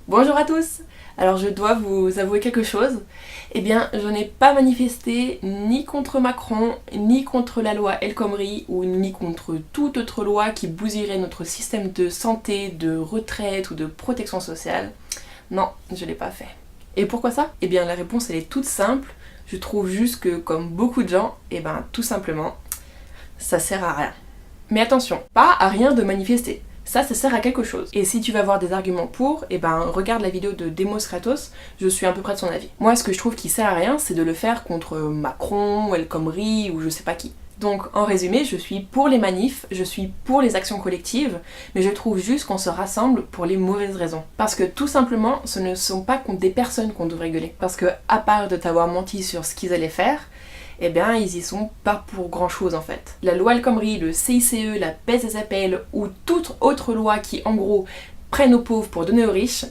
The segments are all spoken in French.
Bonjour à tous. Alors je dois vous avouer quelque chose. Eh bien, je n'ai pas manifesté ni contre Macron, ni contre la loi El Khomri, ou ni contre toute autre loi qui bousillerait notre système de santé, de retraite ou de protection sociale. Non, je l'ai pas fait. Et pourquoi ça? Eh bien, la réponse elle est toute simple. Je trouve juste que, comme beaucoup de gens, eh ben tout simplement, ça sert à rien. Mais attention, pas à rien de manifester. Ça sert à quelque chose. Et si tu vas avoir des arguments pour, eh ben regarde la vidéo de Demos Kratos, je suis à peu près de son avis. Moi, ce que je trouve qui sert à rien, c'est de le faire contre Macron, El Khomri ou je sais pas qui. Donc, en résumé, je suis pour les manifs, je suis pour les actions collectives, mais je trouve juste qu'on se rassemble pour les mauvaises raisons. Parce que tout simplement, ce ne sont pas contre des personnes qu'on devrait gueuler. Parce que, à part de t'avoir menti sur ce qu'ils allaient faire, eh bien, ils y sont pas pour grand chose en fait. La loi El Khomri, le CICE, la baisse des APL ou toute autre loi qui, en gros, prennent aux pauvres pour donner aux riches,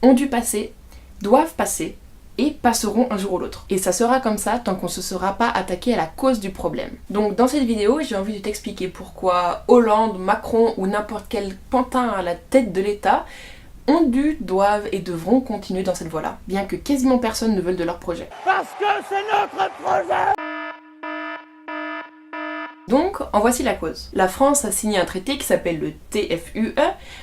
ont dû passer, doivent passer, et passeront un jour ou l'autre. Et ça sera comme ça tant qu'on ne se sera pas attaqué à la cause du problème. Donc dans cette vidéo, j'ai envie de t'expliquer pourquoi Hollande, Macron ou n'importe quel pantin à la tête de l'État ont dû, doivent et devront continuer dans cette voie-là, bien que quasiment personne ne veuille de leur projet. Parce que c'est notre projet! Donc, en voici la cause. La France a signé un traité qui s'appelle le TFUE,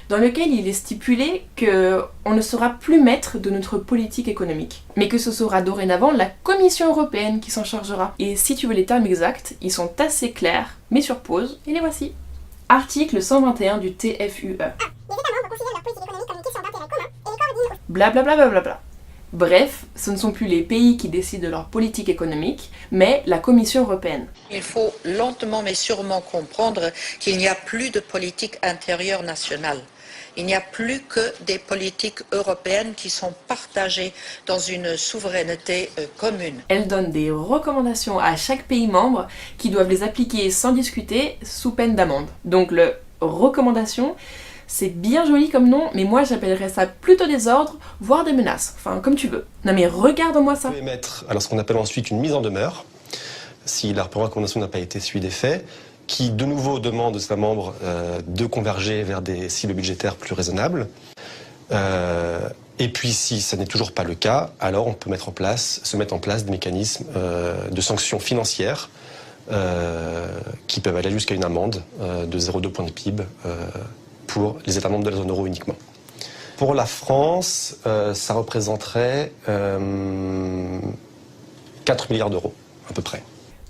dans lequel il est stipulé qu'on ne sera plus maître de notre politique économique, mais que ce sera dorénavant la Commission européenne qui s'en chargera. Et si tu veux les termes exacts, ils sont assez clairs, mais sur pause, et les voici. Article 121 du TFUE. Les États membres considèrent leur politique économique comme une question d'intérêt commun et les coordonnent. Blablabla. Bref, ce ne sont plus les pays qui décident de leur politique économique, mais la Commission européenne. Il faut lentement mais sûrement comprendre qu'il n'y a plus de politique intérieure nationale. Il n'y a plus que des politiques européennes qui sont partagées dans une souveraineté commune. Elle donne des recommandations à chaque pays membre qui doivent les appliquer sans discuter sous peine d'amende. Donc le recommandation, c'est bien joli comme nom, mais moi j'appellerais ça plutôt des ordres, voire des menaces. Enfin, comme tu veux. Non mais regarde-moi ça. Vous pouvez émettre alors ce qu'on appelle ensuite une mise en demeure, si la recommandation n'a pas été suivie des faits, qui de nouveau demande aux États membres de converger vers des cibles budgétaires plus raisonnables. Et puis si ça n'est toujours pas le cas, alors on peut se mettre en place des mécanismes de sanctions financières qui peuvent aller jusqu'à une amende de 0,2 points de PIB pour les États membres de la zone euro uniquement. Pour la France, ça représenterait 4 milliards d'euros, à peu près.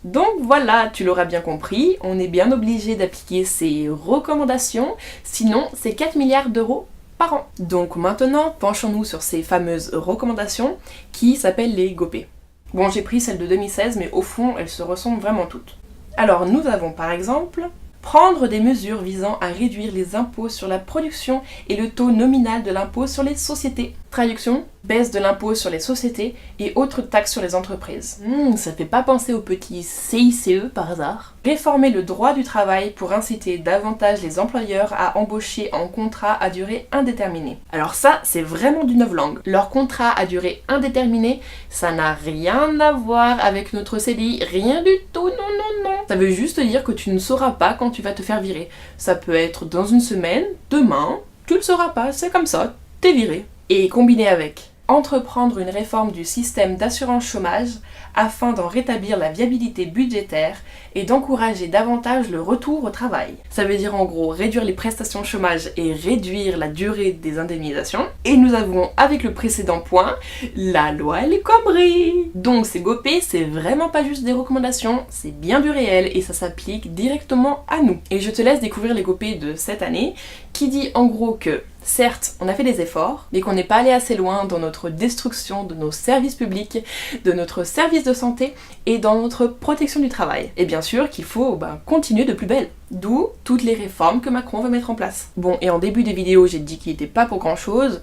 Donc voilà, tu l'auras bien compris, on est bien obligé d'appliquer ces recommandations, sinon c'est 4 milliards d'euros par an. Donc maintenant, penchons-nous sur ces fameuses recommandations qui s'appellent les GOPÉ. Bon, j'ai pris celle de 2016, mais au fond, elles se ressemblent vraiment toutes. Alors nous avons par exemple prendre des mesures visant à réduire les impôts sur la production et le taux nominal de l'impôt sur les sociétés. Traduction, baisse de l'impôt sur les sociétés et autres taxes sur les entreprises. Ça fait pas penser au petit CICE par hasard. Réformer le droit du travail pour inciter davantage les employeurs à embaucher en contrat à durée indéterminée. Alors ça, c'est vraiment du novlangue. Leur contrat à durée indéterminée, ça n'a rien à voir avec notre CDI, rien du tout, non. Ça veut juste dire que tu ne sauras pas quand tu vas te faire virer. Ça peut être dans une semaine, demain, tu le sauras pas, c'est comme ça, t'es viré. Et combiné avec entreprendre une réforme du système d'assurance chômage afin d'en rétablir la viabilité budgétaire et d'encourager davantage le retour au travail. Ça veut dire en gros réduire les prestations chômage et réduire la durée des indemnisations. Et nous avons avec le précédent point, la loi El Khomri. Donc ces GOPÉ, c'est vraiment pas juste des recommandations, c'est bien du réel et ça s'applique directement à nous. Et je te laisse découvrir les GOPÉ de cette année qui dit en gros que certes, on a fait des efforts, mais qu'on n'est pas allé assez loin dans notre destruction de nos services publics, de notre service de santé et dans notre protection du travail. Et bien sûr qu'il faut continuer de plus belle. D'où toutes les réformes que Macron veut mettre en place. Bon, et en début de vidéo, j'ai dit qu'il n'était pas pour grand chose.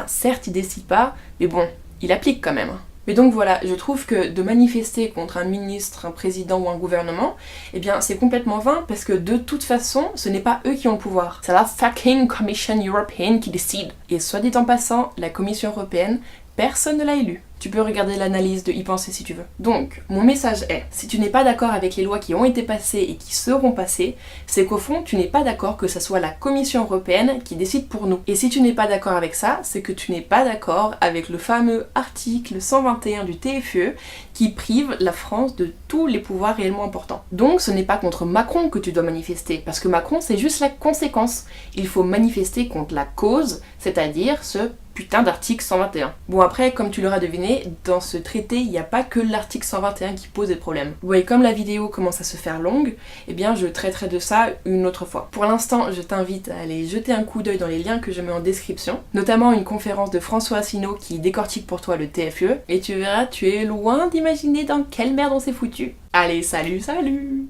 Certes, il décide pas, mais bon, il applique quand même. Mais donc voilà, je trouve que de manifester contre un ministre, un président ou un gouvernement, eh bien c'est complètement vain parce que de toute façon, ce n'est pas eux qui ont le pouvoir. C'est la fucking Commission européenne qui décide. Et soit dit en passant, la Commission européenne personne ne l'a élu. Tu peux regarder l'analyse de Y penser si tu veux. Donc, mon message est, si tu n'es pas d'accord avec les lois qui ont été passées et qui seront passées, c'est qu'au fond, tu n'es pas d'accord que ce soit la Commission européenne qui décide pour nous. Et si tu n'es pas d'accord avec ça, c'est que tu n'es pas d'accord avec le fameux article 121 du TFUE qui prive la France de tous les pouvoirs réellement importants. Donc, ce n'est pas contre Macron que tu dois manifester, parce que Macron, c'est juste la conséquence. Il faut manifester contre la cause, c'est-à-dire ce putain d'article 121. Bon après, comme tu l'auras deviné, dans ce traité, il n'y a pas que l'article 121 qui pose des problèmes. Vous voyez, comme la vidéo commence à se faire longue, eh bien je traiterai de ça une autre fois. Pour l'instant, je t'invite à aller jeter un coup d'œil dans les liens que je mets en description, notamment une conférence de François Asselineau qui décortique pour toi le TFUE, et tu verras, tu es loin d'imaginer dans quelle merde on s'est foutu. Allez, salut, salut!